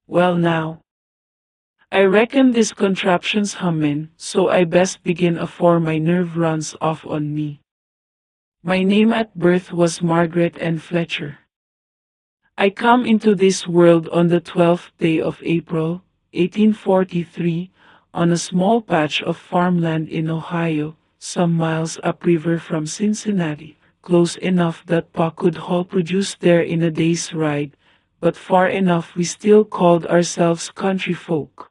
Well now, I reckon this contraption's hummin', so I best begin afore my nerve runs off on me. My name at birth was Margaret Anne Fletcher. I come into this world on the 12th day of April, 1843, on a small patch of farmland in Ohio, some miles upriver from Cincinnati, close enough that Pa could haul produce there in a day's ride, but far enough we still called ourselves country folk.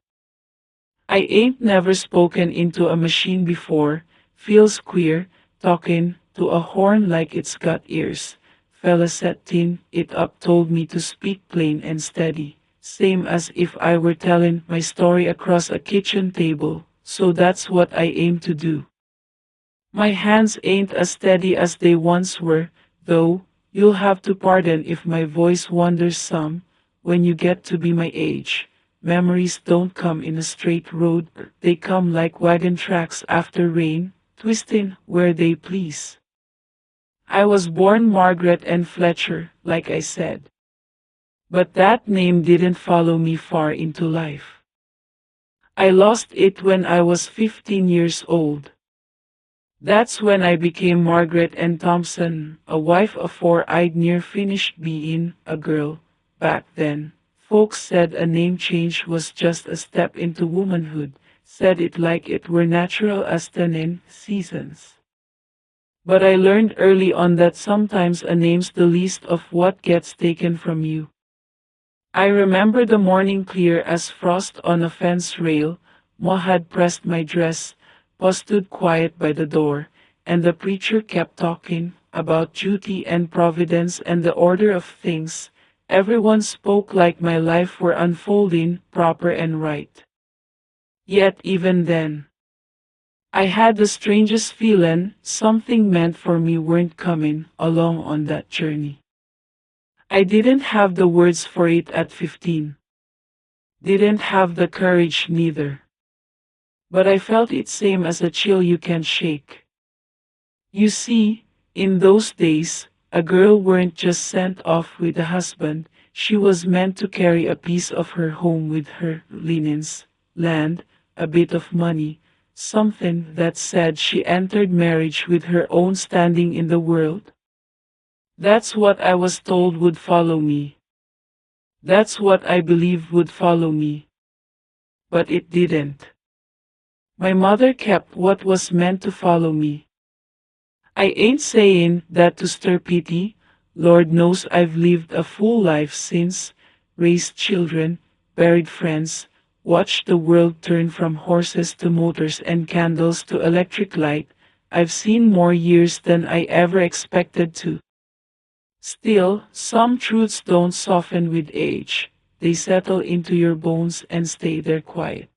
I ain't never spoken into a machine before, feels queer, talking to a horn like it's got ears. Fella setting it up told me to speak plain and steady, same as if I were telling my story across a kitchen table, so that's what I aim to do. My hands ain't as steady as they once were, though, you'll have to pardon if my voice wanders some, when you get to be my age. Memories don't come in a straight road, they come like wagon tracks after rain, twisting where they please. I was born Margaret Anne Fletcher, like I said. But that name didn't follow me far into life. I lost it when I was 15 years old. That's when I became Margaret Ann Thompson, a wife afore I'd near finished being a girl. Back then, folks said a name change was just a step into womanhood, said it like it were natural as the name seasons. But I learned early on that sometimes a name's the least of what gets taken from you. I remember the morning clear as frost on a fence rail. Ma had pressed my dress, Pa stood quiet by the door, and the preacher kept talking about duty and providence and the order of things. Everyone spoke like my life were unfolding proper and right. Yet even then, I had the strangest feeling something meant for me weren't coming along on that journey. I didn't have the words for it at 15. Didn't have the courage neither. But I felt it same as a chill you can't shake. You see, in those days, a girl weren't just sent off with a husband, she was meant to carry a piece of her home with her, linens, land, a bit of money, something that said she entered marriage with her own standing in the world. That's what I was told would follow me. That's what I believed would follow me. But it didn't. My mother kept what was meant to follow me. I ain't saying that to stir pity. Lord knows I've lived a full life since, raised children, buried friends, watched the world turn from horses to motors and candles to electric light. I've seen more years than I ever expected to. Still, some truths don't soften with age. They settle into your bones and stay there quiet.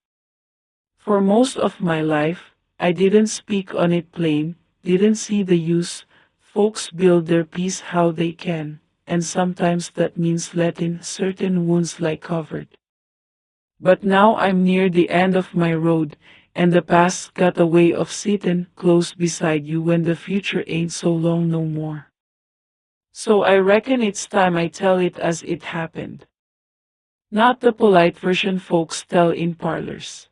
For most of my life, I didn't speak on it plain, didn't see the use. Folks build their peace how they can, and sometimes that means letting certain wounds lie covered. But now I'm near the end of my road, and the past got a way of sitting close beside you when the future ain't so long no more. So I reckon it's time I tell it as it happened. Not the polite version folks tell in parlors.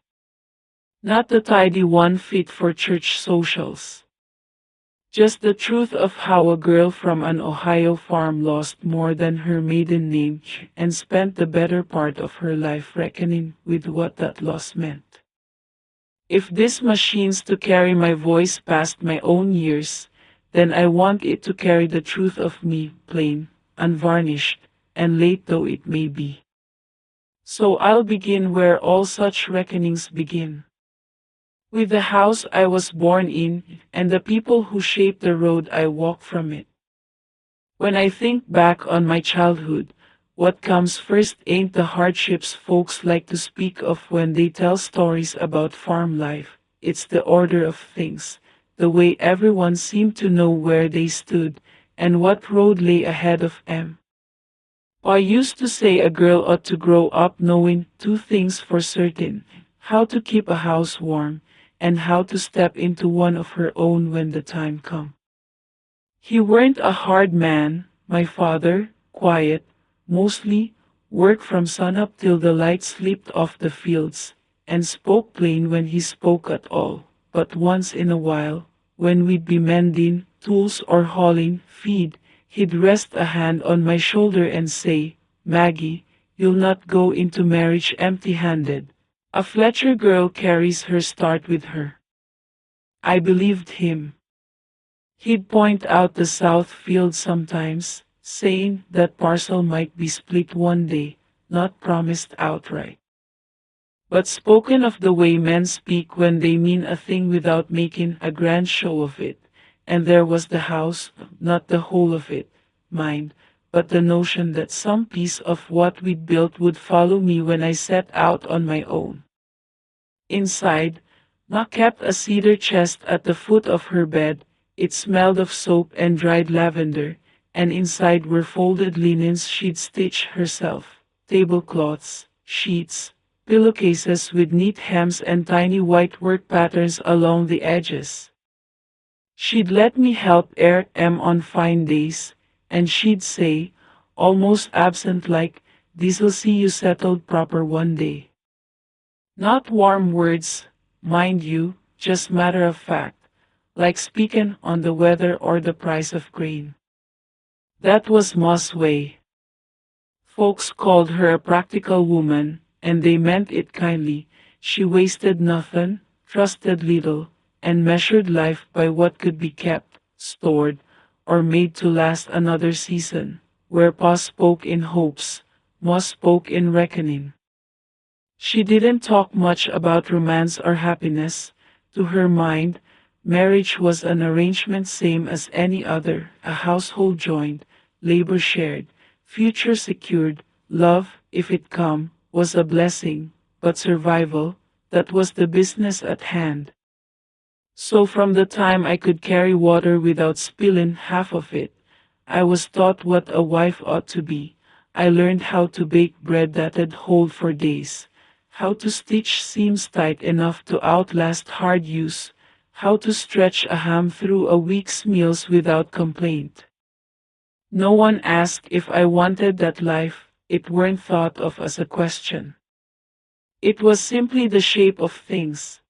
Not the tidy one fit for church socials. Just the truth of how a girl from an Ohio farm lost more than her maiden name and spent the better part of her life reckoning with what that loss meant. If this machine's to carry my voice past my own years, then I want it to carry the truth of me, plain, unvarnished, and late though it may be. So I'll begin where all such reckonings begin. With the house I was born in, and the people who shaped the road I walk from it. When I think back on my childhood, what comes first ain't the hardships folks like to speak of when they tell stories about farm life, it's the order of things, the way everyone seemed to know where they stood, and what road lay ahead of them. I used to say a girl ought to grow up knowing two things for certain, how to keep a house warm, and how to step into one of her own when the time comes. He weren't a hard man, my father, quiet, mostly, worked from sunup till the light slipped off the fields, and spoke plain when he spoke at all. But once in a while, when we'd be mending tools or hauling feed, he'd rest a hand on my shoulder and say, "Maggie, you'll not go into marriage empty-handed. A Fletcher girl carries her start with her." I believed him. He'd point out the south field sometimes, saying that parcel might be split one day, not promised outright, but spoken of the way men speak when they mean a thing without making a grand show of it. And there was the house, not the whole of it, mind, but the notion that some piece of what we'd built would follow me when I set out on my own. Inside, Ma kept a cedar chest at the foot of her bed. It smelled of soap and dried lavender, and inside were folded linens she'd stitched herself, tablecloths, sheets, pillowcases with neat hems and tiny white work patterns along the edges. She'd let me help air 'em on fine days, and she'd say, almost absent like, "This'll see you settled proper one day." Not warm words, mind you, just matter of fact, like speaking on the weather or the price of grain. That was Ma's way. Folks called her a practical woman, and they meant it kindly. She wasted nothing, trusted little, and measured life by what could be kept, stored, or made to last another season. Where Pa spoke in hopes, Ma spoke in reckoning. She didn't talk much about romance or happiness. To her mind, marriage was an arrangement same as any other, a household joined, labor shared, future secured. Love, if it come, was a blessing, but survival, that was the business at hand. So from the time I could carry water without spilling half of it, I was taught what a wife ought to be. I learned how to bake bread that'd hold for days, how to stitch seams tight enough to outlast hard use, how to stretch a ham through a week's meals without complaint. No one asked if I wanted that life, it weren't thought of as a question. It was simply the shape of things.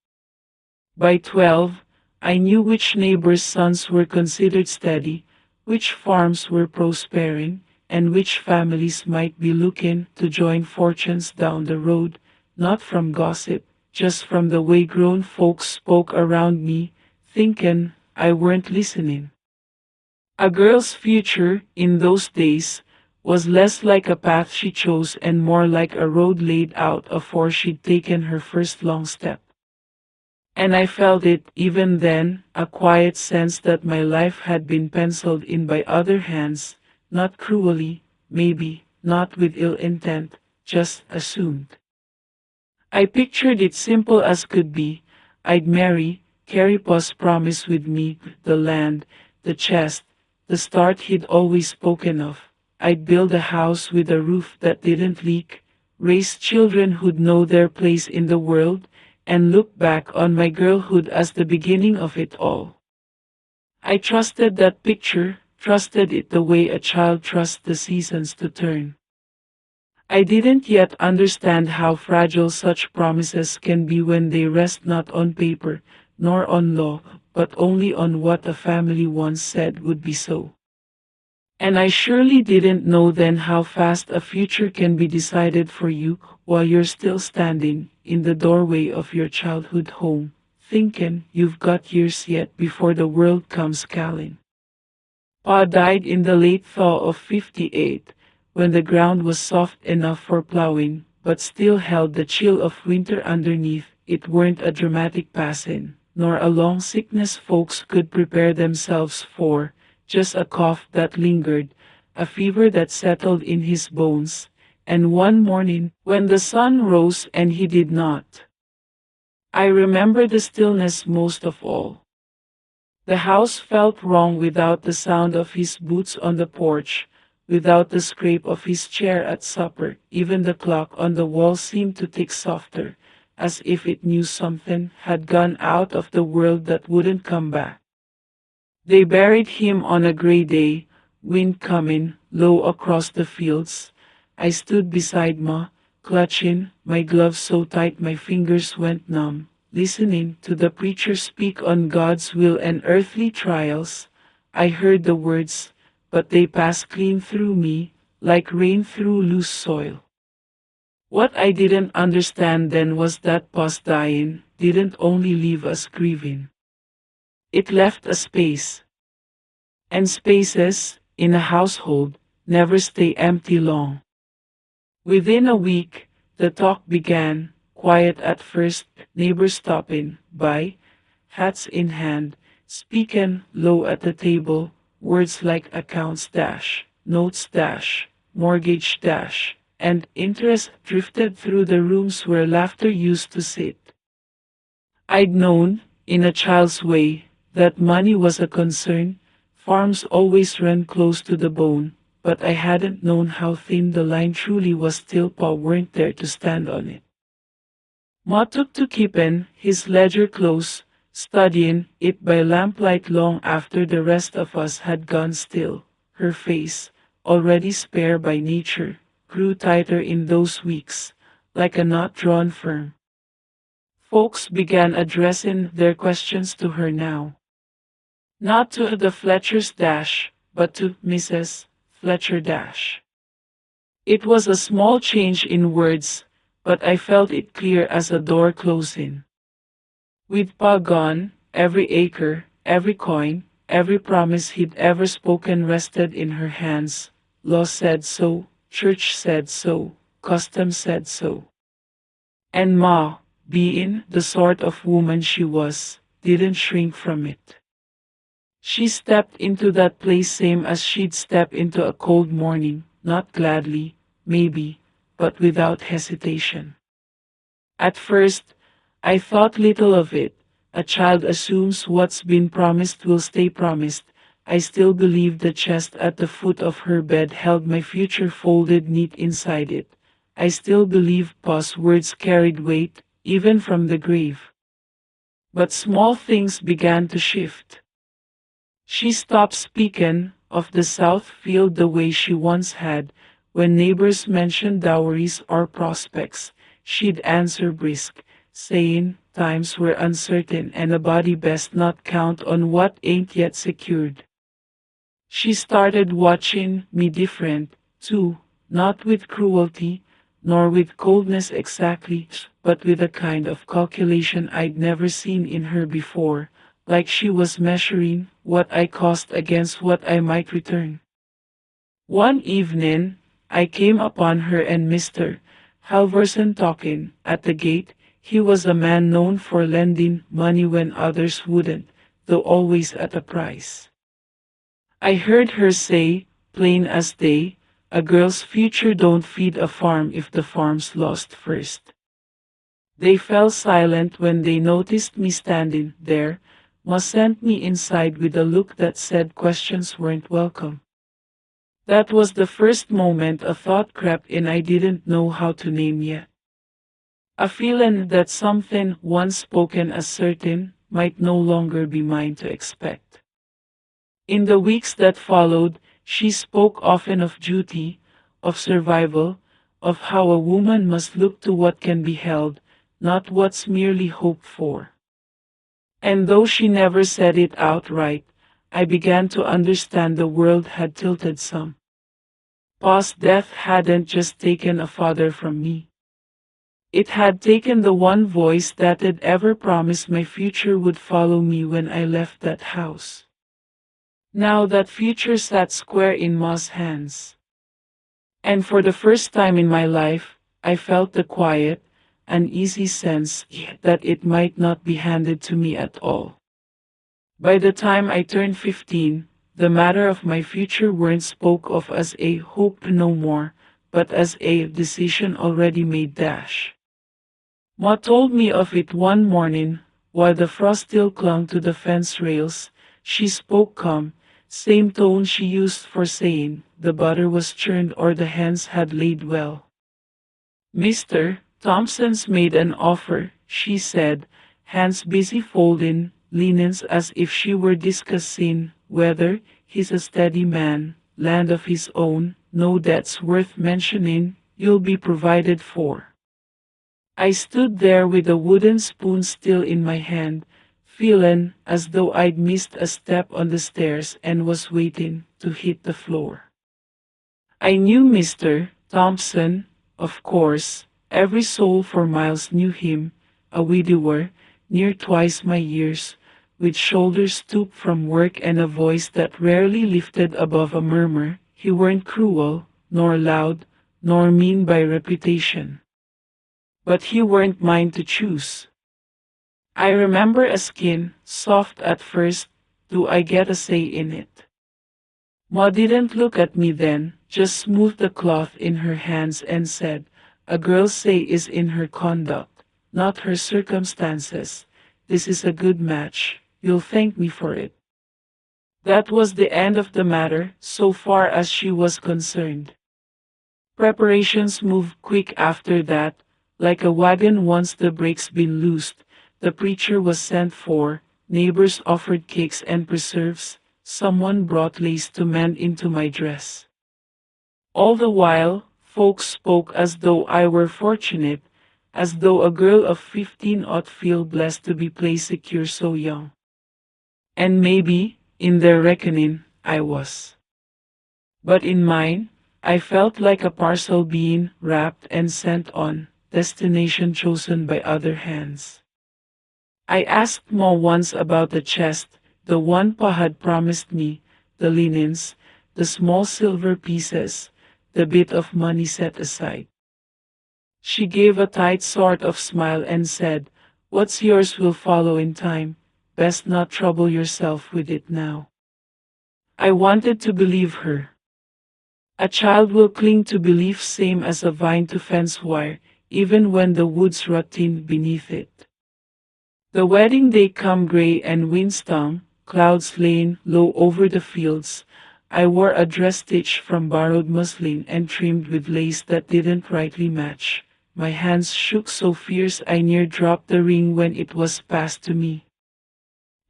By 12, I knew which neighbors' sons were considered steady, which farms were prospering, and which families might be looking to join fortunes down the road, not from gossip, just from the way grown folks spoke around me, thinking I weren't listening. A girl's future, in those days, was less like a path she chose and more like a road laid out afore she'd taken her first long step. And I felt it even then, a quiet sense that my life had been penciled in by other hands, not cruelly, maybe, not with ill intent, just assumed. I pictured it simple as could be. I'd marry, carry Pa's promise with me, the land, the chest, the start he'd always spoken of. I'd build a house with a roof that didn't leak, raise children who'd know their place in the world, and look back on my girlhood as the beginning of it all. I trusted that picture, trusted it the way a child trusts the seasons to turn. I didn't yet understand how fragile such promises can be when they rest not on paper, nor on law, but only on what a family once said would be so. And I surely didn't know then how fast a future can be decided for you while you're still standing in the doorway of your childhood home, thinking you've got years yet before the world comes calling. Pa died in the late thaw of '58, when the ground was soft enough for plowing, but still held the chill of winter underneath. It weren't a dramatic passing, nor a long sickness folks could prepare themselves for, just a cough that lingered, a fever that settled in his bones, and one morning, when the sun rose and he did not. I remember the stillness most of all. The house felt wrong without the sound of his boots on the porch, without the scrape of his chair at supper. Even the clock on the wall seemed to tick softer, as if it knew something had gone out of the world that wouldn't come back. They buried him on a gray day, wind coming low across the fields. I stood beside Ma, clutching my gloves so tight my fingers went numb, listening to the preacher speak on God's will and earthly trials. I heard the words, but they passed clean through me, like rain through loose soil. What I didn't understand then was that past dying didn't only leave us grieving. It left a space. And spaces, in a household, never stay empty long. Within a week, the talk began, quiet at first, neighbors stopping by, hats in hand, speaking low at the table, words like accounts dash, notes dash, mortgage dash, and interest drifted through the rooms where laughter used to sit. I'd known, in a child's way, that money was a concern, farms always ran close to the bone, but I hadn't known how thin the line truly was till Pa weren't there to stand on it. Ma took to keeping his ledger close, studying it by lamplight long after the rest of us had gone still. Her face, already spare by nature, grew tighter in those weeks, like a knot drawn firm. Folks began addressing their questions to her now. Not to the Fletcher's dash, but to Mrs. Fletcher dash. It was a small change in words, but I felt it clear as a door closing. With Pa gone, every acre, every coin, every promise he'd ever spoken rested in her hands. Law said so, church said so, custom said so. And Ma, being the sort of woman she was, didn't shrink from it. She stepped into that place same as she'd step into a cold morning, not gladly, maybe, but without hesitation. At first, I thought little of it. A child assumes what's been promised will stay promised. I still believed the chest at the foot of her bed held my future folded neat inside it. I still believed Pa's words carried weight, even from the grave. But small things began to shift. She stopped speaking of the South Field the way she once had. When neighbors mentioned dowries or prospects, she'd answer brisk, saying times were uncertain and a body best not count on what ain't yet secured. She started watching me different, too, not with cruelty, nor with coldness exactly, but with a kind of calculation I'd never seen in her before, like she was measuring what I cost against what I might return. One evening, I came upon her and Mr. Halverson talking at the gate. He was a man known for lending money when others wouldn't, though always at a price. I heard her say, plain as day, a girl's future don't feed a farm if the farm's lost first. They fell silent when they noticed me standing there. Ma sent me inside with a look that said questions weren't welcome. That was the first moment a thought crept in I didn't know how to name yet. A feeling that something once spoken as certain might no longer be mine to expect. In the weeks that followed, she spoke often of duty, of survival, of how a woman must look to what can be held, not what's merely hoped for. And though she never said it outright, I began to understand the world had tilted some. Pa's death hadn't just taken a father from me. It had taken the one voice that had ever promised my future would follow me when I left that house. Now that future sat square in Ma's hands. And for the first time in my life, I felt the quiet, uneasy sense that it might not be handed to me at all. By the time I turned 15, the matter of my future weren't spoke of as a hope no more, but as a decision already made dash. Ma told me of it one morning, while the frost still clung to the fence rails. She spoke calm, same tone she used for saying the butter was churned or the hens had laid well. Mr. Thompson's made an offer, she said, hands busy folding linens as if she were discussing whether he's a steady man, land of his own, no debts worth mentioning, you'll be provided for. I stood there with a wooden spoon still in my hand, feeling as though I'd missed a step on the stairs and was waiting to hit the floor. I knew Mr. Thompson, of course. Every soul for miles knew him, a widower, near twice my years, with shoulders stooped from work and a voice that rarely lifted above a murmur. He weren't cruel, nor loud, nor mean by reputation. But he weren't mine to choose. I remember a skin, soft at first, do I get a say in it? Ma didn't look at me then, just smoothed the cloth in her hands and said, a girl's say is in her conduct, not her circumstances. This is a good match. You'll thank me for it. That was the end of the matter, so far as she was concerned. Preparations moved quick after that, like a wagon once the brakes been loosed. The preacher was sent for, neighbors offered cakes and preserves, someone brought lace to mend into my dress. All the while, folks spoke as though I were fortunate, as though a girl of 15 ought feel blessed to be placed secure so young. And maybe, in their reckoning, I was. But in mine, I felt like a parcel being wrapped and sent on, destination chosen by other hands. I asked Ma once about the chest, the one Pa had promised me, the linens, the small silver pieces, the bit of money set aside. She gave a tight sort of smile and said, what's yours will follow in time, best not trouble yourself with it now. I wanted to believe her. A child will cling to belief same as a vine to fence wire, even when the woods rotting beneath it. The wedding day come gray and wind-stung, clouds laying low over the fields. I wore a dress stitched from borrowed muslin and trimmed with lace that didn't rightly match. My hands shook so fierce I near dropped the ring when it was passed to me.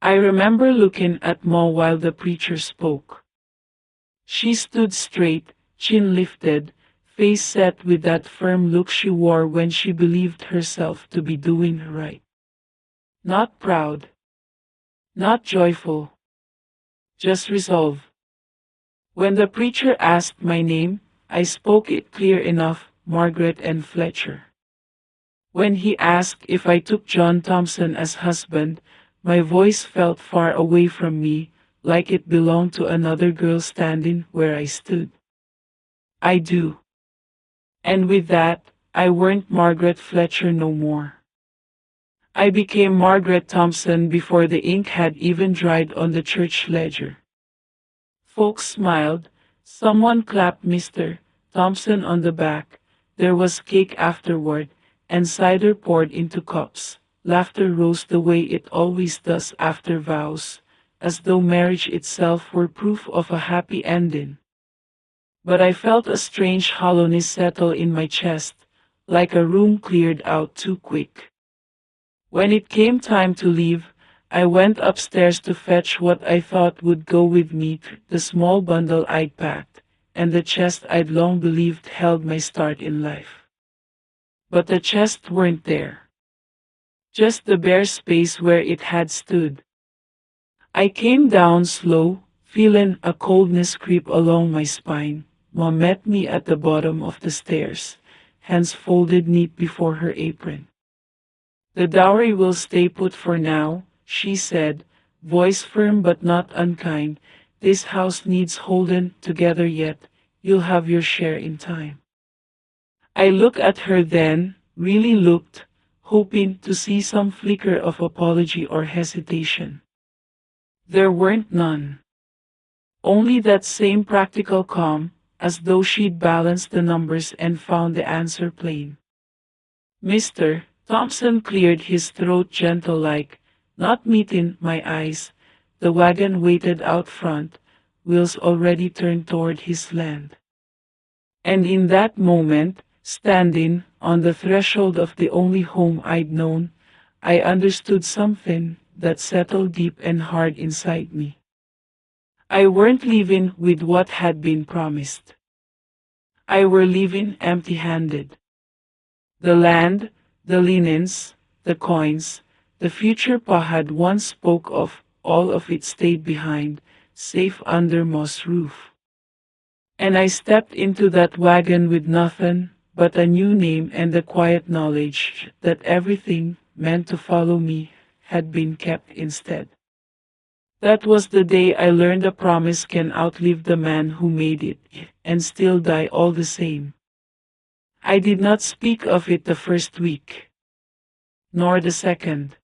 I remember looking at Ma while the preacher spoke. She stood straight, chin lifted, face set with that firm look she wore when she believed herself to be doing right. Not proud, not joyful, just resolve. When the preacher asked my name, I spoke it clear enough, Margaret Anne Fletcher. When he asked if I took John Thompson as husband, my voice felt far away from me, like it belonged to another girl standing where I stood. I do. And with that, I weren't Margaret Fletcher no more. I became Margaret Thompson before the ink had even dried on the church ledger. Folks smiled. Someone clapped Mr. Thompson on the back. There was cake afterward, and cider poured into cups. Laughter rose the way it always does after vows, as though marriage itself were proof of a happy ending. But I felt a strange hollowness settle in my chest, like a room cleared out too quick. When it came time to leave, I went upstairs to fetch what I thought would go with me, the small bundle I'd packed, and the chest I'd long believed held my start in life. But the chest weren't there. Just the bare space where it had stood. I came down slow, feeling a coldness creep along my spine. Ma met me at the bottom of the stairs, hands folded neat before her apron. The dowry will stay put for now, she said, voice firm but not unkind. This house needs holding together yet, you'll have your share in time. I looked at her then, really looked, hoping to see some flicker of apology or hesitation. There weren't none. Only that same practical calm, as though she'd balanced the numbers and found the answer plain. Mr. Thompson cleared his throat gentle-like, not meeting my eyes. The wagon waited out front, wheels already turned toward his land. And in that moment, standing on the threshold of the only home I'd known, I understood something that settled deep and hard inside me. I weren't leaving with what had been promised. I were leaving empty-handed. The land, the linens, the coins, the future Pa had once spoke of, all of it stayed behind, safe under Moss roof. And I stepped into that wagon with nothing but a new name and the quiet knowledge that everything meant to follow me had been kept instead. That was the day I learned a promise can outlive the man who made it and still die all the same. I did not speak of it the first week, nor the second.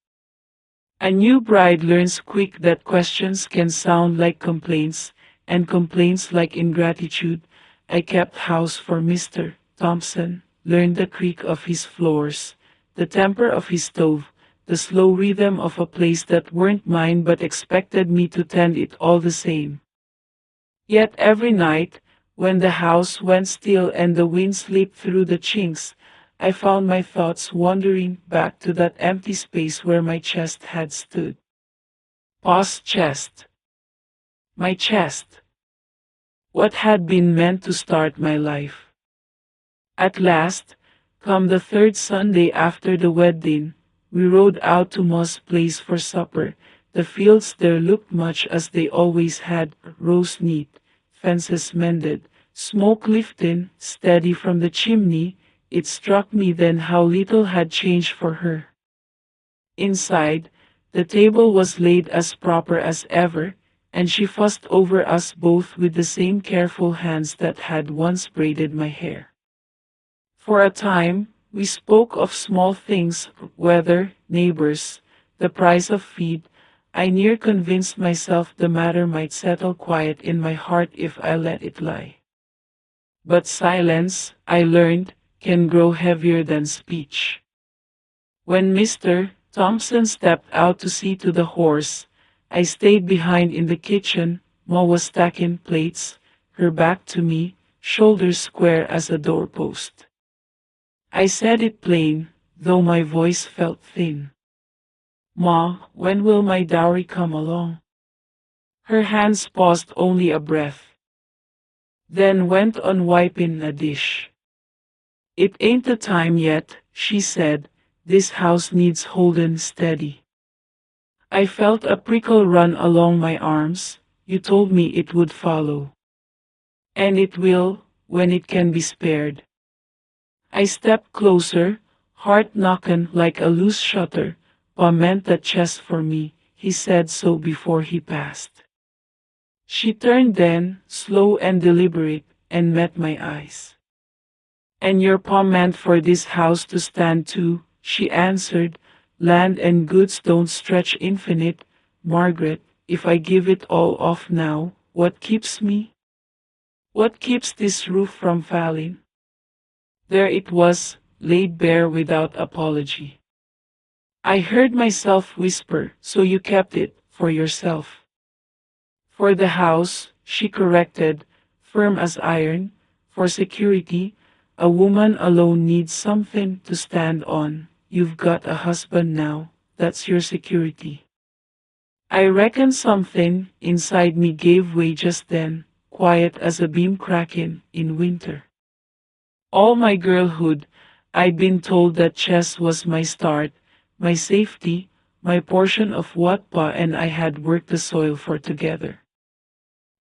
A new bride learns quick that questions can sound like complaints, and complaints like ingratitude. I kept house for Mr. Thompson, learned the creak of his floors, the temper of his stove, the slow rhythm of a place that weren't mine but expected me to tend it all the same. Yet every night, when the house went still and the wind slipped through the chinks, I found my thoughts wandering back to that empty space where my chest had stood. Pa's chest. My chest. What had been meant to start my life. At last, come the third Sunday after the wedding, we rode out to Moss Place for supper. The fields there looked much as they always had, rows neat, fences mended, smoke lifting steady from the chimney. It struck me then how little had changed for her. Inside, the table was laid as proper as ever, and she fussed over us both with the same careful hands that had once braided my hair. For a time, we spoke of small things, weather, neighbors, the price of feed. I near convinced myself the matter might settle quiet in my heart if I let it lie. But silence, I learned, can grow heavier than speech. When Mr. Thompson stepped out to see to the horse, I stayed behind in the kitchen. Ma was stacking plates, her back to me, shoulders square as a doorpost. I said it plain, though my voice felt thin. Ma, when will my dowry come along? Her hands paused only a breath, then went on wiping a dish. It ain't the time yet, she said. This house needs holding steady. I felt a prickle run along my arms. You told me it would follow. And it will, when it can be spared. I stepped closer, heart knocking like a loose shutter. Pa meant that chest for me, he said so before he passed. She turned then, slow and deliberate, and met my eyes. And your pa meant for this house to stand too, she answered. Land and goods don't stretch infinite, Margaret. If I give it all off now, what keeps me? What keeps this roof from falling? There it was, laid bare without apology. I heard myself whisper, so you kept it, for yourself. For the house, she corrected, firm as iron. For security, a woman alone needs something to stand on. You've got a husband now, that's your security. I reckon something inside me gave way just then, quiet as a beam cracking in winter. All my girlhood, I'd been told that chess was my start, my safety, my portion of what Pa and I had worked the soil for together.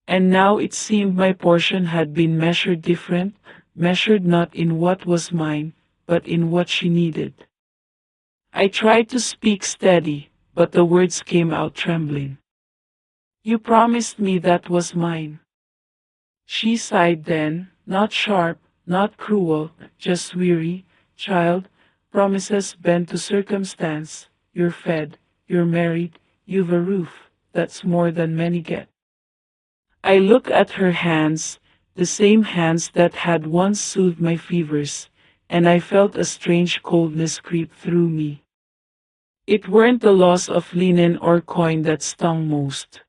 And now it seemed my portion had been measured different, measured not in what was mine, but in what she needed. I tried to speak steady, but the words came out trembling. You promised me that was mine. She sighed then, not sharp, not cruel, just weary. Child, promises bend to circumstance. You're fed, you're married, you've a roof. That's more than many get. I looked at her hands, the same hands that had once soothed my fevers, and I felt a strange coldness creep through me. It weren't the loss of linen or coin that stung most.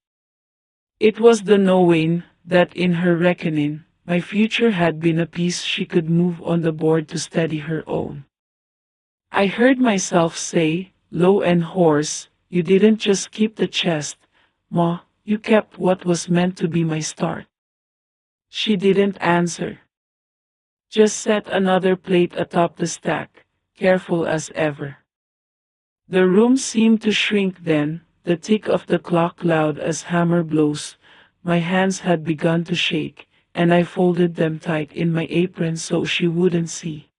It was the knowing that in her reckoning, my future had been a piece she could move on the board to steady her own. I heard myself say, low and hoarse, you didn't just keep the chest, Ma, You kept what was meant to be my start. She didn't answer. Just set another plate atop the stack, careful as ever. The room seemed to shrink then, the tick of the clock loud as hammer blows. My hands had begun to shake, and I folded them tight in my apron so she wouldn't see.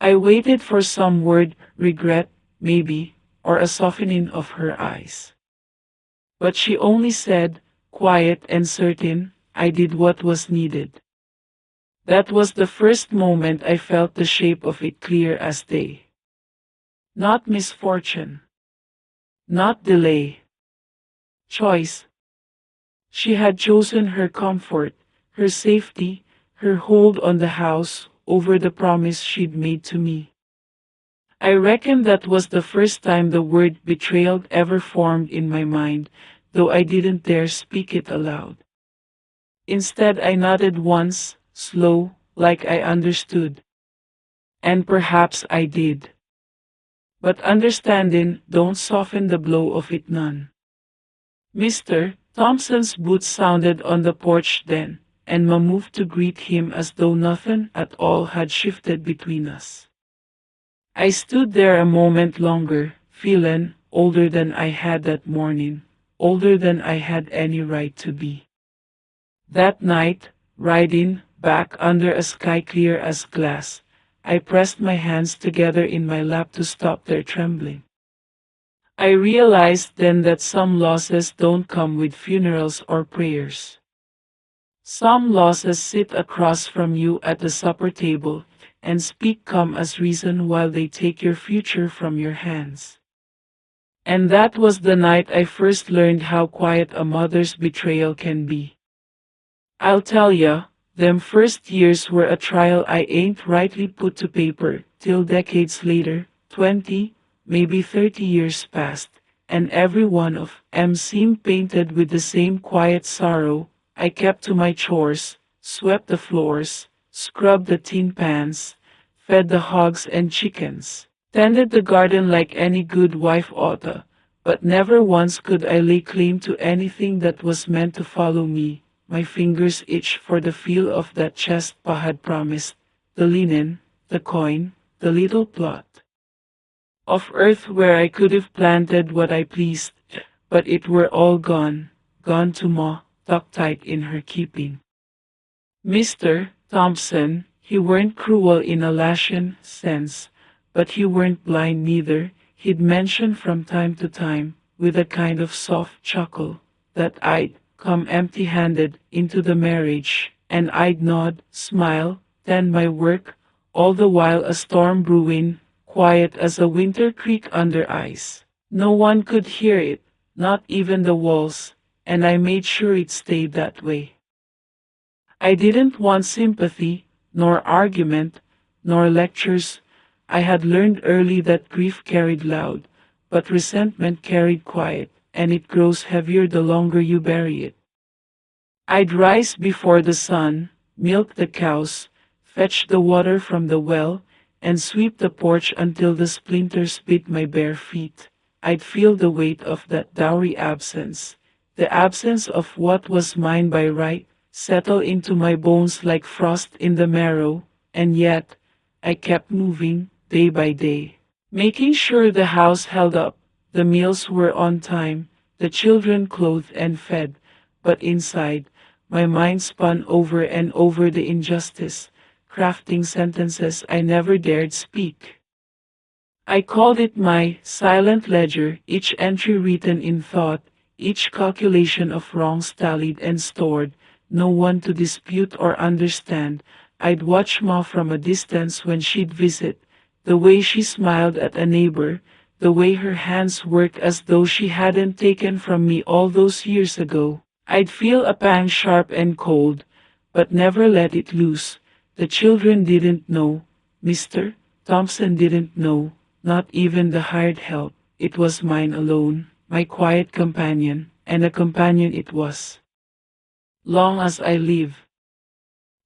I waited for some word, regret, maybe, or a softening of her eyes. But she only said, quiet and certain, I did what was needed. That was the first moment I felt the shape of it clear as day. Not misfortune. Not delay. Choice. She had chosen her comfort, her safety, her hold on the house over the promise she'd made to me. I reckon that was the first time the word betrayal ever formed in my mind, though I didn't dare speak it aloud. Instead, I nodded once, slow, like I understood. And perhaps I did. But understanding don't soften the blow of it none. Mr. Thompson's boots sounded on the porch then, and Ma moved to greet him as though nothing at all had shifted between us. I stood there a moment longer, feeling older than I had that morning, older than I had any right to be. That night, riding back under a sky clear as glass, I pressed my hands together in my lap to stop their trembling. I realized then that some losses don't come with funerals or prayers. Some losses sit across from you at the supper table and speak come as reason while they take your future from your hands. And that was the night I first learned how quiet a mother's betrayal can be. I'll tell ya, them first years were a trial I ain't rightly put to paper, till decades later, 20, maybe 30 years passed, and every one of 'em seemed painted with the same quiet sorrow. I kept to my chores, swept the floors, scrubbed the tin pans, fed the hogs and chickens, tended the garden like any good wife oughta, but never once could I lay claim to anything that was meant to follow me. My fingers itched for the feel of that chest Pa had promised, the linen, the coin, the little plot of earth where I could have planted what I pleased, but it were all gone, gone to Ma, tucked tight in her keeping. Mr. Thompson, he weren't cruel in a lashing sense, but he weren't blind neither. He'd mention from time to time, with a kind of soft chuckle, that I'd come empty-handed into the marriage, and I'd nod, smile, tend my work, all the while a storm brewing, quiet as a winter creek under ice. No one could hear it, not even the walls, and I made sure it stayed that way. I didn't want sympathy, nor argument, nor lectures. I had learned early that grief carried loud, but resentment carried quiet, and it grows heavier the longer you bury it. I'd rise before the sun, milk the cows, fetch the water from the well, and sweep the porch until the splinters bit my bare feet. I'd feel the weight of that dowry absence, the absence of what was mine by right, settle into my bones like frost in the marrow, and yet I kept moving, day by day, making sure the house held up, the meals were on time, the children clothed and fed, but inside, my mind spun over and over the injustice, crafting sentences I never dared speak. I called it my silent ledger, each entry written in thought, each calculation of wrongs tallied and stored, no one to dispute or understand. I'd watch Ma from a distance when she'd visit, the way she smiled at a neighbor, the way her hands worked as though she hadn't taken from me all those years ago. I'd feel a pang sharp and cold, but never let it loose. The children didn't know. Mr. Thompson didn't know, not even the hired help. It was mine alone, my quiet companion, and a companion it was. Long as I live.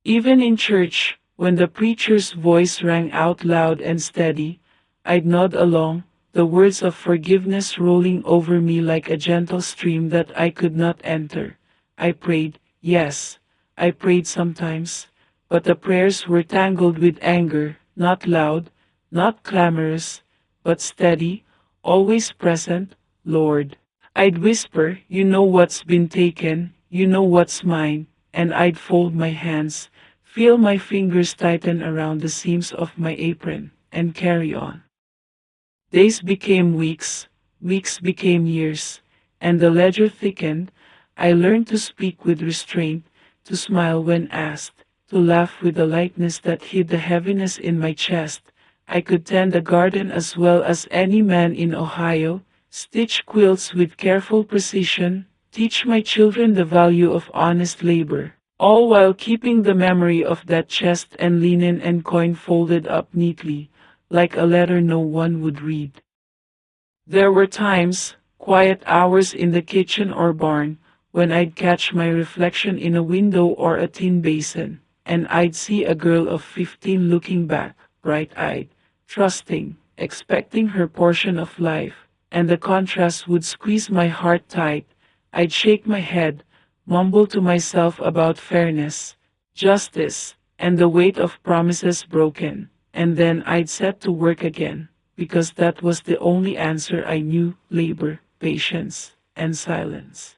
Even in church, when the preacher's voice rang out loud and steady, I'd nod along, the words of forgiveness rolling over me like a gentle stream that I could not enter. I prayed, yes, I prayed sometimes, but the prayers were tangled with anger, not loud, not clamorous, but steady, always present, Lord. I'd whisper, you know what's been taken, you know what's mine, and I'd fold my hands, feel my fingers tighten around the seams of my apron, and carry on. Days became weeks, weeks became years, and the ledger thickened. I learned to speak with restraint, to smile when asked, to laugh with a lightness that hid the heaviness in my chest. I could tend a garden as well as any man in Ohio, stitch quilts with careful precision, teach my children the value of honest labor, all while keeping the memory of that chest and linen and coin folded up neatly, like a letter no one would read. There were times, quiet hours in the kitchen or barn, when I'd catch my reflection in a window or a tin basin, and I'd see a girl of 15 looking back, bright-eyed, trusting, expecting her portion of life, and the contrast would squeeze my heart tight. I'd shake my head, mumble to myself about fairness, justice, and the weight of promises broken, and then I'd set to work again, because that was the only answer I knew: labor, patience, and silence.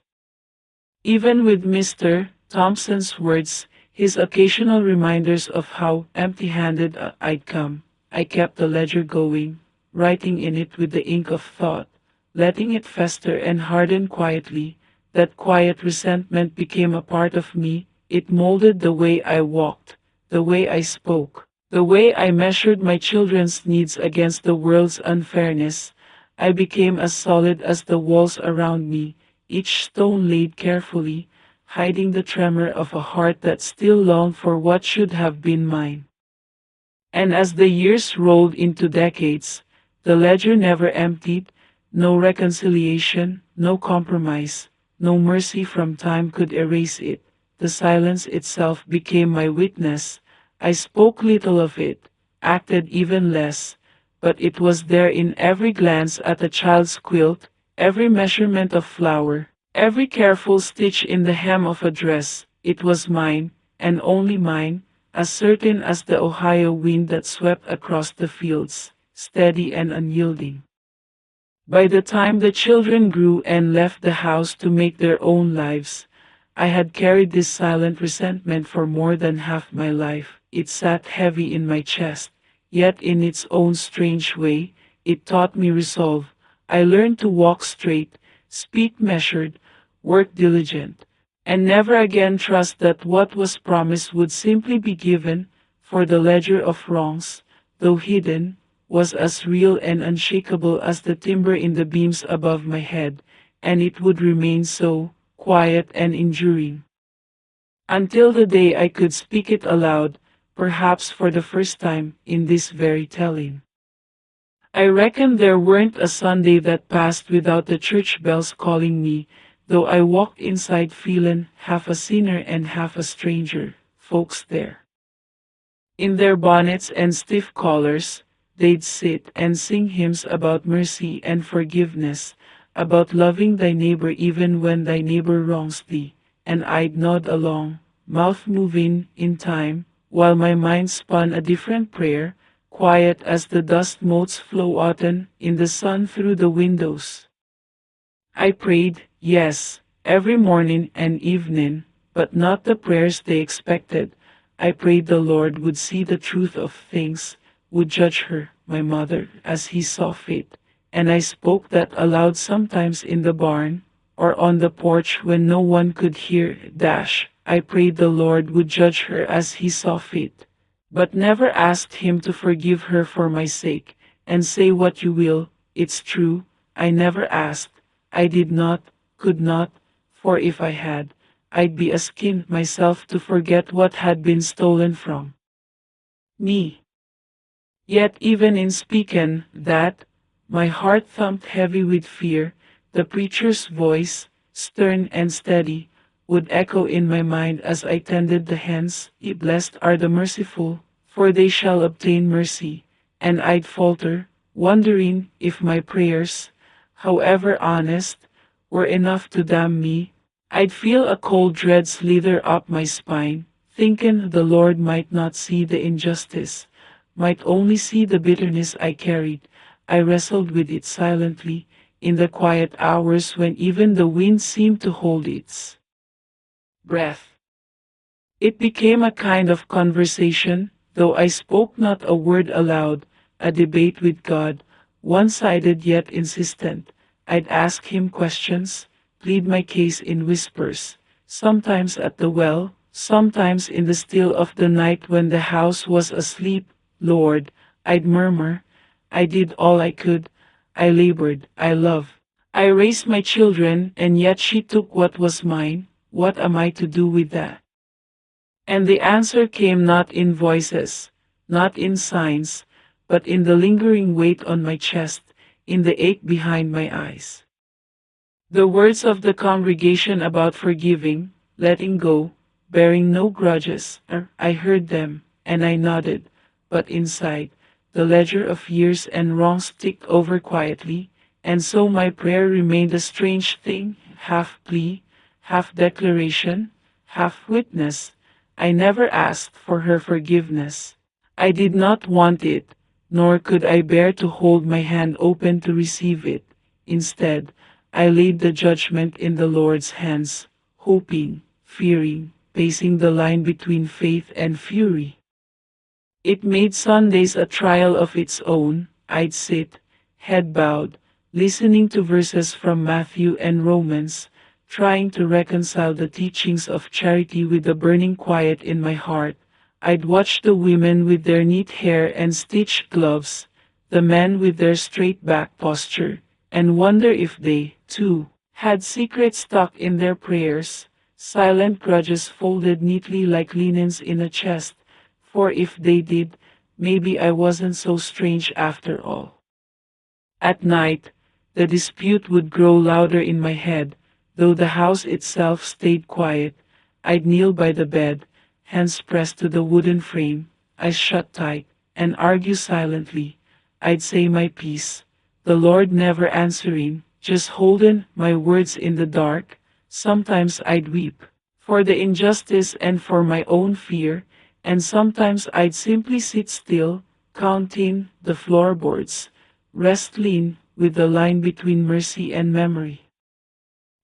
Even with Mr. Thompson's words, his occasional reminders of how empty-handed I'd come, I kept the ledger going, writing in it with the ink of thought, letting it fester and harden quietly. That quiet resentment became a part of me. It molded the way I walked, the way I spoke, the way I measured my children's needs against the world's unfairness. I became as solid as the walls around me, each stone laid carefully, hiding the tremor of a heart that still longed for what should have been mine. And as the years rolled into decades, the ledger never emptied. No reconciliation, no compromise, no mercy from time could erase it. The silence itself became my witness. I spoke little of it, acted even less, but it was there in every glance at a child's quilt, every measurement of flower, every careful stitch in the hem of a dress. It was mine, and only mine, as certain as the Ohio wind that swept across the fields, steady and unyielding. By the time the children grew and left the house to make their own lives, I had carried this silent resentment for more than half my life. It sat heavy in my chest, yet in its own strange way, it taught me resolve. I learned to walk straight, speak measured, work diligent, and never again trust that what was promised would simply be given, for the ledger of wrongs, though hidden, was as real and unshakable as the timber in the beams above my head, and it would remain so, quiet and enduring, until the day I could speak it aloud, perhaps for the first time in this very telling. I reckon there weren't a Sunday that passed without the church bells calling me, though I walked inside feeling half a sinner and half a stranger. Folks there, in their bonnets and stiff collars, they'd sit and sing hymns about mercy and forgiveness, about loving thy neighbor even when thy neighbor wrongs thee, and I'd nod along, mouth moving in time, while my mind spun a different prayer, quiet as the dust motes floating in the sun through the windows. I prayed, yes, every morning and evening, but not the prayers they expected. I prayed the Lord would see the truth of things, would judge her, my mother, as he saw fit, and I spoke that aloud sometimes in the barn, or on the porch when no one could hear. I prayed the Lord would judge her as he saw fit, but never asked him to forgive her for my sake, and say what you will, it's true, I never asked. I did not, could not, for if I had, I'd be a skin myself to forget what had been stolen from me. Yet even in speaking that, my heart thumped heavy with fear. The preacher's voice, stern and steady, would echo in my mind as I tended the hens. Blessed are the merciful, for they shall obtain mercy. And I'd falter, wondering if my prayers, however honest, were enough to damn me. I'd feel a cold dread slither up my spine, thinking the Lord might not see the injustice, might only see the bitterness I carried. I wrestled with it silently, in the quiet hours when even the wind seemed to hold its breath. It became a kind of conversation, though I spoke not a word aloud, a debate with God, one-sided yet insistent. I'd ask him questions, plead my case in whispers, sometimes at the well, sometimes in the still of the night when the house was asleep. Lord, I'd murmur, I did all I could, I labored, I loved. I raised my children, and yet she took what was mine. What am I to do with that? And the answer came not in voices, not in signs, but in the lingering weight on my chest, in the ache behind my eyes. The words of the congregation about forgiving, letting go, bearing no grudges, I heard them, and I nodded, but inside, the ledger of years and wrongs ticked over quietly, and so my prayer remained a strange thing, half plea, half declaration, half witness. I never asked for her forgiveness. I did not want it, nor could I bear to hold my hand open to receive it. Instead, I laid the judgment in the Lord's hands, hoping, fearing, pacing the line between faith and fury. It made Sundays a trial of its own. I'd sit, head bowed, listening to verses from Matthew and Romans, trying to reconcile the teachings of charity with the burning quiet in my heart. I'd watch the women with their neat hair and stitched gloves, the men with their straight back posture, and wonder if they, too, had secrets stuck in their prayers, silent grudges folded neatly like linens in a chest, for if they did, maybe I wasn't so strange after all. At night, the dispute would grow louder in my head, though the house itself stayed quiet. I'd kneel by the bed, hands pressed to the wooden frame, eyes shut tight, and argue silently. I'd say my piece, the Lord never answering, just holding my words in the dark. Sometimes I'd weep, for the injustice and for my own fear, and sometimes I'd simply sit still, counting the floorboards, wrestling with the line between mercy and memory.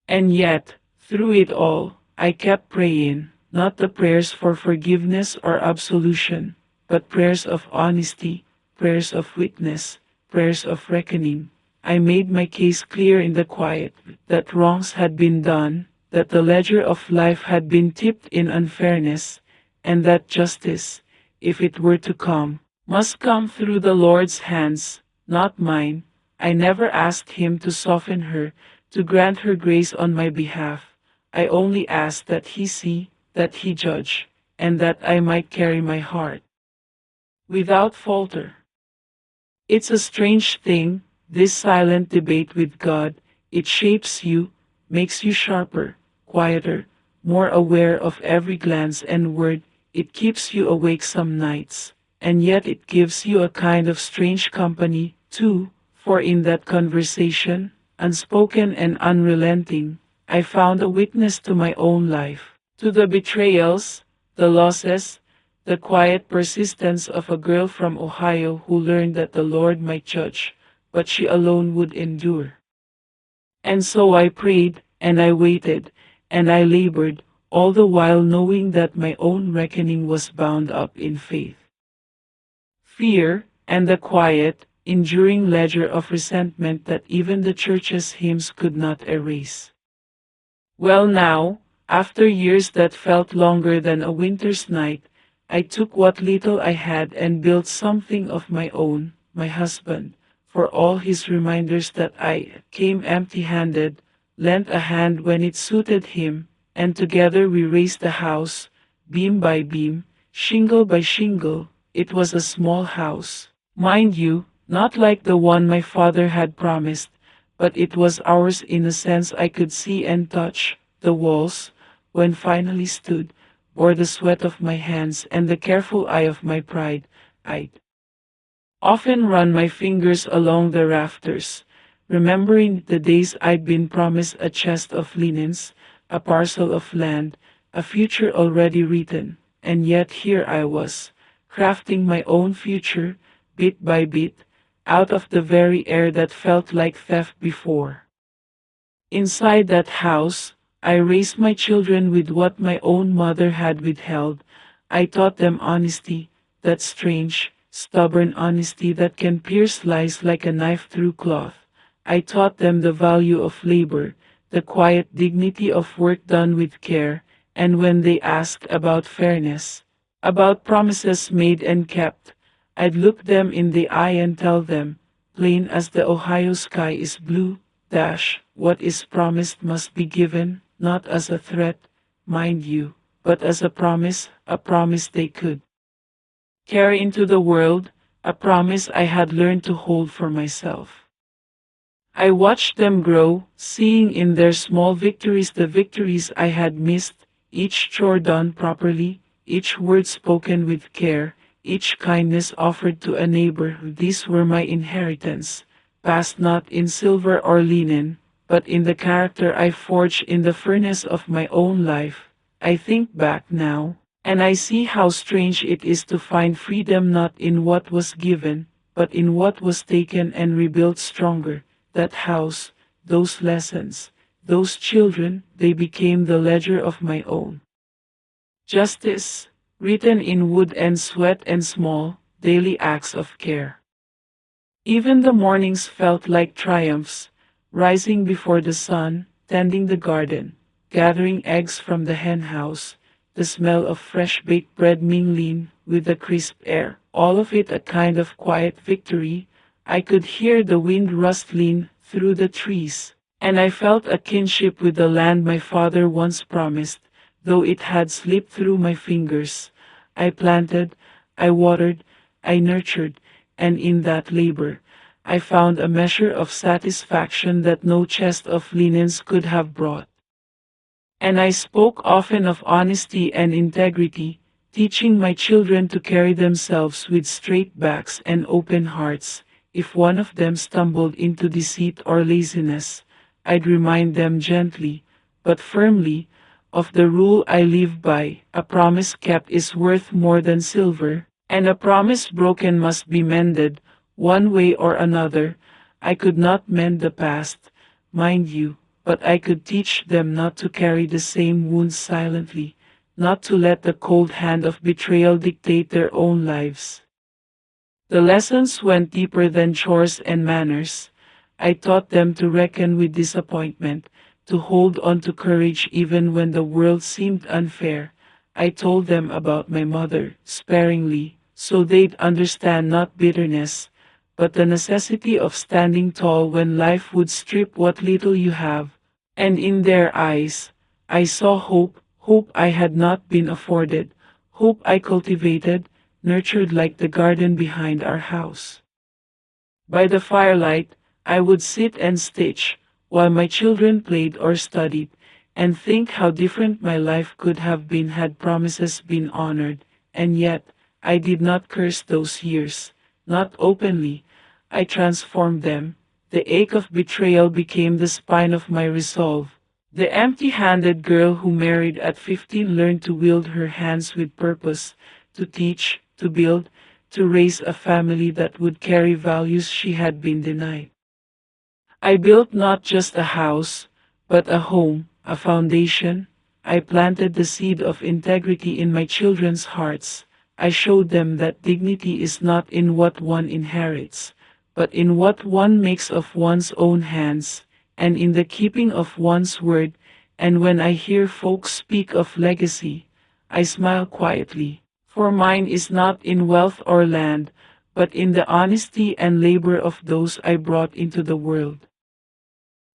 And yet, through it all, I kept praying, not the prayers for forgiveness or absolution, but prayers of honesty, prayers of witness, prayers of reckoning. I made my case clear in the quiet, that wrongs had been done, that the ledger of life had been tipped in unfairness, and that justice, if it were to come, must come through the Lord's hands, not mine. I never asked him to soften her, to grant her grace on my behalf. I only asked that he see, that he judge, and that I might carry my heart without falter. It's a strange thing, this silent debate with God. It shapes you, makes you sharper, quieter, more aware of every glance and word. It keeps you awake some nights, and yet it gives you a kind of strange company, too, for in that conversation, unspoken and unrelenting, I found a witness to my own life, to the betrayals, the losses, the quiet persistence of a girl from Ohio who learned that the Lord might judge, but she alone would endure. And so I prayed, and I waited, and I labored, all the while knowing that my own reckoning was bound up in faith, fear, and the quiet, enduring ledger of resentment that even the church's hymns could not erase. Well, now, after years that felt longer than a winter's night, I took what little I had and built something of my own. My husband, for all his reminders that I came empty-handed, lent a hand when it suited him, and together we raised the house, beam by beam, shingle by shingle. It was a small house, mind you, not like the one my father had promised, but it was ours in a sense I could see and touch. The walls, when finally stood, bore the sweat of my hands and the careful eye of my pride. I'd often run my fingers along the rafters, remembering the days I'd been promised a chest of linens, a parcel of land, a future already written, and yet here I was, crafting my own future, bit by bit, out of the very air that felt like theft before. Inside that house, I raised my children with what my own mother had withheld. I taught them honesty, that strange, stubborn honesty that can pierce lies like a knife through cloth. I taught them the value of labor, the quiet dignity of work done with care, and when they asked about fairness, about promises made and kept, I'd look them in the eye and tell them, plain as the Ohio sky is blue, what is promised must be given, not as a threat, mind you, but as a promise they could carry into the world, a promise I had learned to hold for myself. I watched them grow, seeing in their small victories the victories I had missed, each chore done properly, each word spoken with care, each kindness offered to a neighbor. These were my inheritance, passed not in silver or linen, but in the character I forged in the furnace of my own life. I think back now, and I see how strange it is to find freedom not in what was given, but in what was taken and rebuilt stronger. That house, those lessons, those children, they became the ledger of my own justice, written in wood and sweat and small, daily acts of care. Even the mornings felt like triumphs, rising before the sun, tending the garden, gathering eggs from the hen house, the smell of fresh baked bread mingling with the crisp air, all of it a kind of quiet victory. I could hear the wind rustling through the trees, and I felt a kinship with the land my father once promised, though it had slipped through my fingers. I planted, I watered, I nurtured, and in that labor, I found a measure of satisfaction that no chest of linens could have brought. And I spoke often of honesty and integrity, teaching my children to carry themselves with straight backs and open hearts. If one of them stumbled into deceit or laziness, I'd remind them gently, but firmly, of the rule I live by: a promise kept is worth more than silver, and a promise broken must be mended, one way or another. I could not mend the past, mind you, but I could teach them not to carry the same wounds silently, not to let the cold hand of betrayal dictate their own lives. The lessons went deeper than chores and manners. I taught them to reckon with disappointment, to hold on to courage even when the world seemed unfair. I told them about my mother, sparingly, so they'd understand not bitterness, but the necessity of standing tall when life would strip what little you have. And in their eyes, I saw hope, hope I had not been afforded, hope I cultivated, nurtured like the garden behind our house. By the firelight, I would sit and stitch, while my children played or studied, and think how different my life could have been had promises been honored, and yet, I did not curse those years, not openly. I transformed them. The ache of betrayal became the spine of my resolve. The empty-handed girl who married at 15 learned to wield her hands with purpose, to teach, to build, to raise a family that would carry values she had been denied. I built not just a house, but a home, a foundation. I planted the seed of integrity in my children's hearts. I showed them that dignity is not in what one inherits, but in what one makes of one's own hands, and in the keeping of one's word. And when I hear folks speak of legacy, I smile quietly, for mine is not in wealth or land, but in the honesty and labor of those I brought into the world.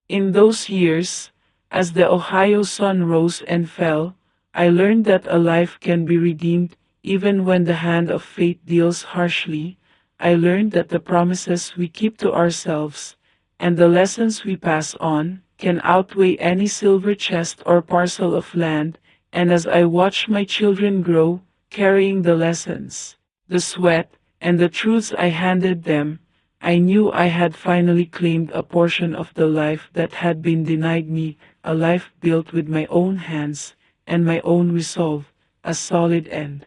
In those years, as the Ohio sun rose and fell, I learned that a life can be redeemed even when the hand of fate deals harshly. I learned that the promises we keep to ourselves and the lessons we pass on can outweigh any silver chest or parcel of land. And as I watch my children grow, carrying the lessons, the sweat, and the truths I handed them, I knew I had finally claimed a portion of the life that had been denied me, a life built with my own hands and my own resolve, a solid and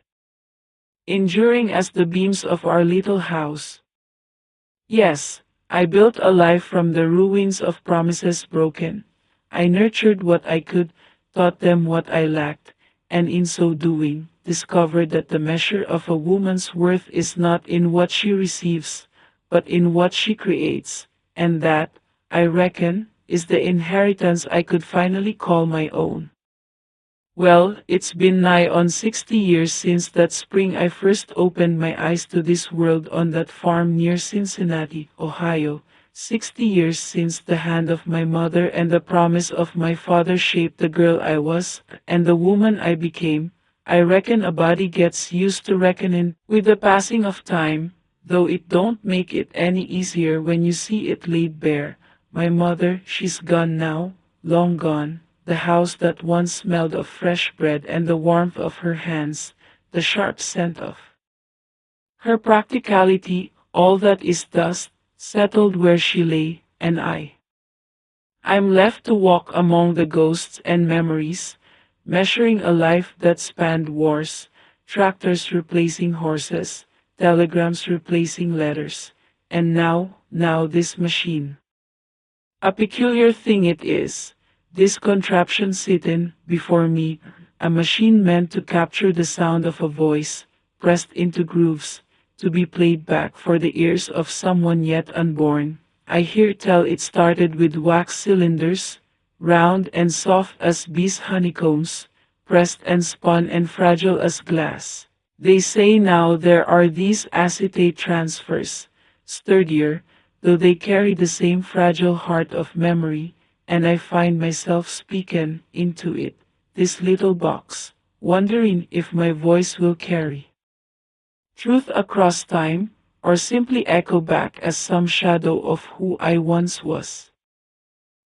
enduring as the beams of our little house. Yes, I built a life from the ruins of promises broken. I nurtured what I could, taught them what I lacked, and in so doing, discovered that the measure of a woman's worth is not in what she receives, but in what she creates, and that, I reckon, is the inheritance I could finally call my own. Well, it's been nigh on 60 years since that spring I first opened my eyes to this world on that farm near Cincinnati, Ohio. 60 years since the hand of my mother and the promise of my father shaped the girl I was and the woman I became. I reckon a body gets used to reckoning with the passing of time, though it don't make it any easier when you see it laid bare. My mother, she's gone now, long gone. The house that once smelled of fresh bread and the warmth of her hands, the sharp scent of her practicality, all that is dust, settled where she lay, and I'm left to walk among the ghosts and memories, measuring a life that spanned wars, tractors replacing horses, telegrams replacing letters, and now this machine. A peculiar thing it is, this contraption sitting before me, a machine meant to capture the sound of a voice, pressed into grooves, to be played back for the ears of someone yet unborn. I hear tell it started with wax cylinders, round and soft as bees' honeycombs, pressed and spun and fragile as glass. They say now there are these acetate transfers, sturdier, though they carry the same fragile heart of memory, and I find myself speaking into it, this little box, wondering if my voice will carry truth across time, or simply echo back as some shadow of who I once was.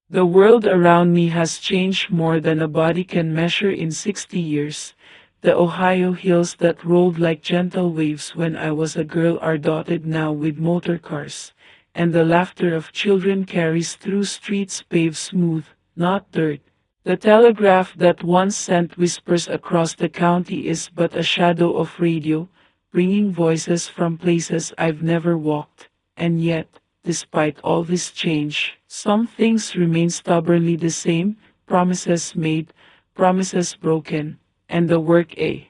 The world around me has changed more than a body can measure in 60 years. The Ohio hills that rolled like gentle waves when I was a girl are dotted now with motor cars, and the laughter of children carries through streets paved smooth, not dirt. The telegraph that once sent whispers across the county is but a shadow of radio, bringing voices from places I've never walked, and yet, despite all this change, some things remain stubbornly the same, promises made, promises broken, and the work a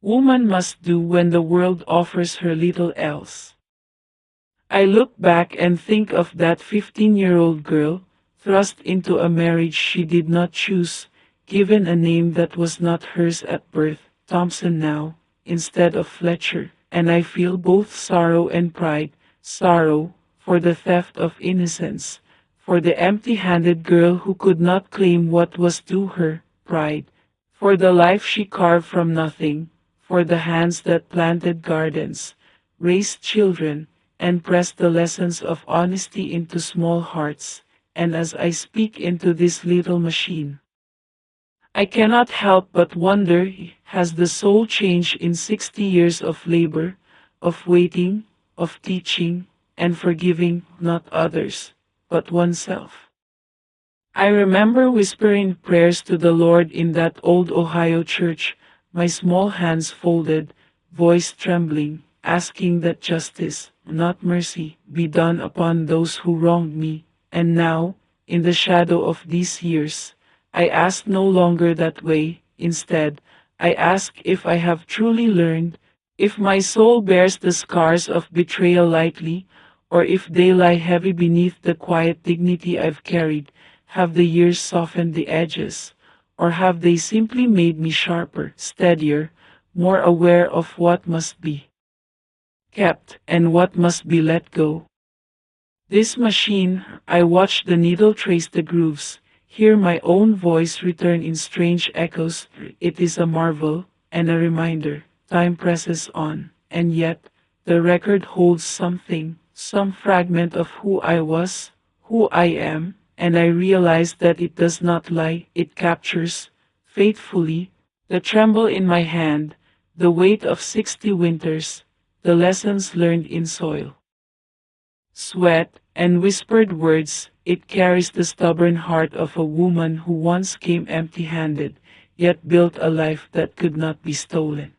woman must do when the world offers her little else. I look back and think of that 15-year-old girl, thrust into a marriage she did not choose, given a name that was not hers at birth, Thompson now, instead of Fletcher, and I feel both sorrow and pride, sorrow for the theft of innocence, for the empty-handed girl who could not claim what was due her, pride, for the life she carved from nothing, for the hands that planted gardens, raised children, and pressed the lessons of honesty into small hearts, and as I speak into this little machine, I cannot help but wonder, has the soul changed in 60 years of labor, of waiting, of teaching, and forgiving not others, but oneself? I remember whispering prayers to the Lord in that old Ohio church, my small hands folded, voice trembling, asking that justice, not mercy, be done upon those who wronged me. And now, in the shadow of these years, I ask no longer that way. Instead, I ask if I have truly learned, if my soul bears the scars of betrayal lightly, or if they lie heavy beneath the quiet dignity I've carried. Have the years softened the edges, or have they simply made me sharper, steadier, more aware of what must be kept and what must be let go? This machine, I watch the needle trace the grooves, hear my own voice return in strange echoes. It is a marvel and a reminder. Time presses on, and yet the record holds something, some fragment of who I was, who I am, and I realize that it does not lie, it captures, faithfully, the tremble in my hand, the weight of 60 winters, the lessons learned in soil, sweat, and whispered words. It carries the stubborn heart of a woman who once came empty-handed, yet built a life that could not be stolen.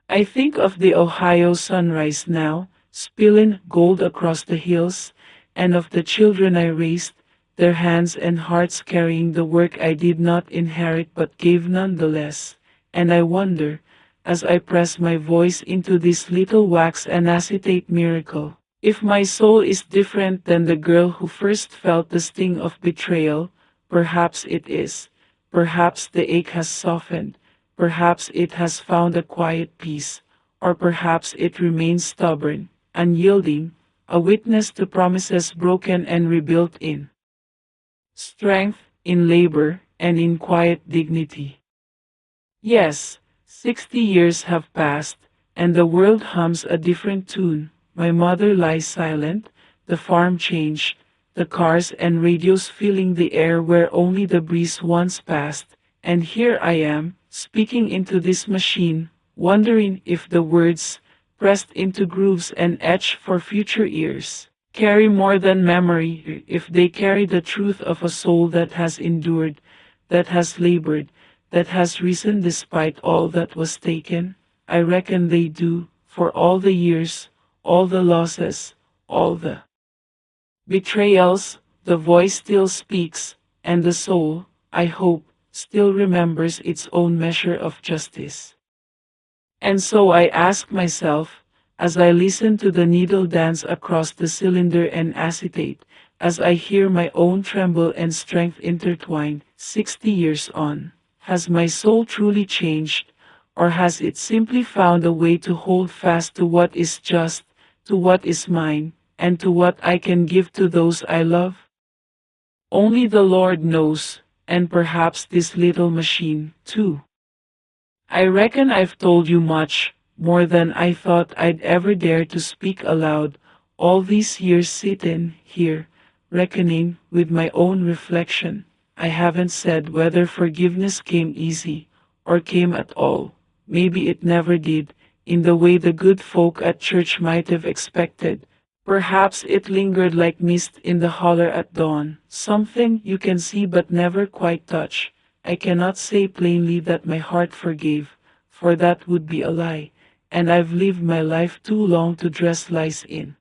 I think of the Ohio sunrise now, spilling gold across the hills, and of the children I raised, their hands and hearts carrying the work I did not inherit but gave nonetheless. And I wonder, as I press my voice into this little wax and acetate miracle, if my soul is different than the girl who first felt the sting of betrayal. Perhaps it is. Perhaps the ache has softened. Perhaps it has found a quiet peace, or perhaps it remains stubborn, unyielding, a witness to promises broken and rebuilt in strength, in labor, and in quiet dignity. Yes, 60 years have passed, and the world hums a different tune. My mother lies silent, the farm changed, the cars and radios filling the air where only the breeze once passed, and here I am, speaking into this machine, wondering if the words, pressed into grooves and etched for future ears, carry more than memory, if they carry the truth of a soul that has endured, that has labored, that has risen despite all that was taken. I reckon they do, for all the years, all the losses, all the betrayals, the voice still speaks, and the soul, I hope, still remembers its own measure of justice. And so I ask myself, as I listen to the needle dance across the cylinder and acetate, as I hear my own tremble and strength intertwine, 60 years on, has my soul truly changed, or has it simply found a way to hold fast to what is just, to what is mine, and to what I can give to those I love? Only the Lord knows, and perhaps this little machine, too. I reckon I've told you much, more than I thought I'd ever dare to speak aloud, all these years sitting here, reckoning with my own reflection. I haven't said whether forgiveness came easy, or came at all. Maybe it never did, in the way the good folk at church might have expected. Perhaps it lingered like mist in the holler at dawn, something you can see but never quite touch. I cannot say plainly that my heart forgave, for that would be a lie, and I've lived my life too long to dress lies in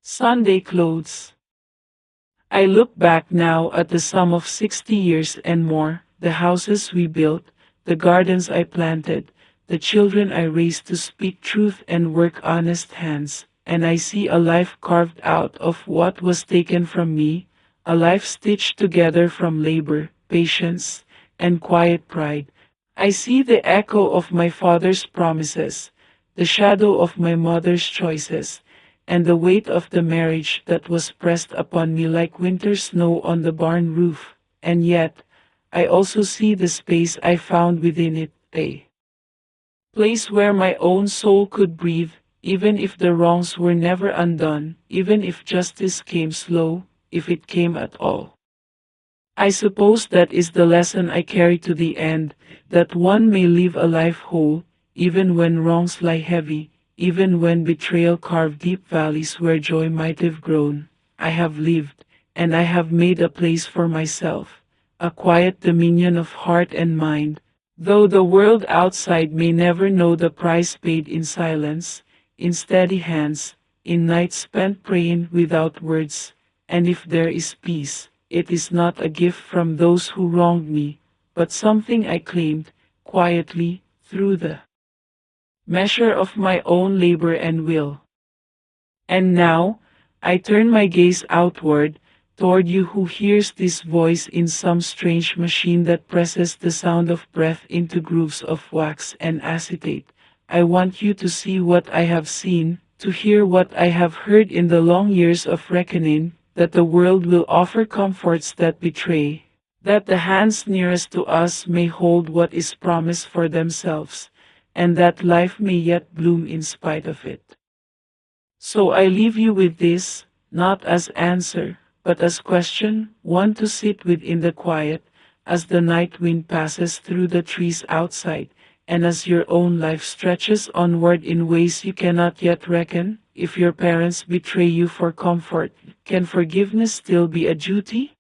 Sunday clothes. I look back now at the sum of 60 years and more, the houses we built, the gardens I planted, the children I raised to speak truth and work honest hands, and I see a life carved out of what was taken from me, a life stitched together from labor, patience, and quiet pride. I see the echo of my father's promises, the shadow of my mother's choices, and the weight of the marriage that was pressed upon me like winter snow on the barn roof. And yet, I also see the space I found within it, a place where my own soul could breathe, even if the wrongs were never undone, even if justice came slow, if it came at all. I suppose that is the lesson I carry to the end, that one may live a life whole, even when wrongs lie heavy, even when betrayal carved deep valleys where joy might have grown. I have lived, and I have made a place for myself, a quiet dominion of heart and mind, though the world outside may never know the price paid in silence, in steady hands, in nights spent praying without words, and if there is peace, it is not a gift from those who wronged me, but something I claimed, quietly, through the measure of my own labor and will. And now, I turn my gaze outward, toward you who hears this voice in some strange machine that presses the sound of breath into grooves of wax and acetate. I want you to see what I have seen, to hear what I have heard in the long years of reckoning, that the world will offer comforts that betray, that the hands nearest to us may hold what is promised for themselves, and that life may yet bloom in spite of it. So I leave you with this, not as answer, but as question, one to sit with in the quiet, as the night wind passes through the trees outside, And as your own life stretches onward in ways you cannot yet reckon, if your parents betray you for comfort, can forgiveness still be a duty?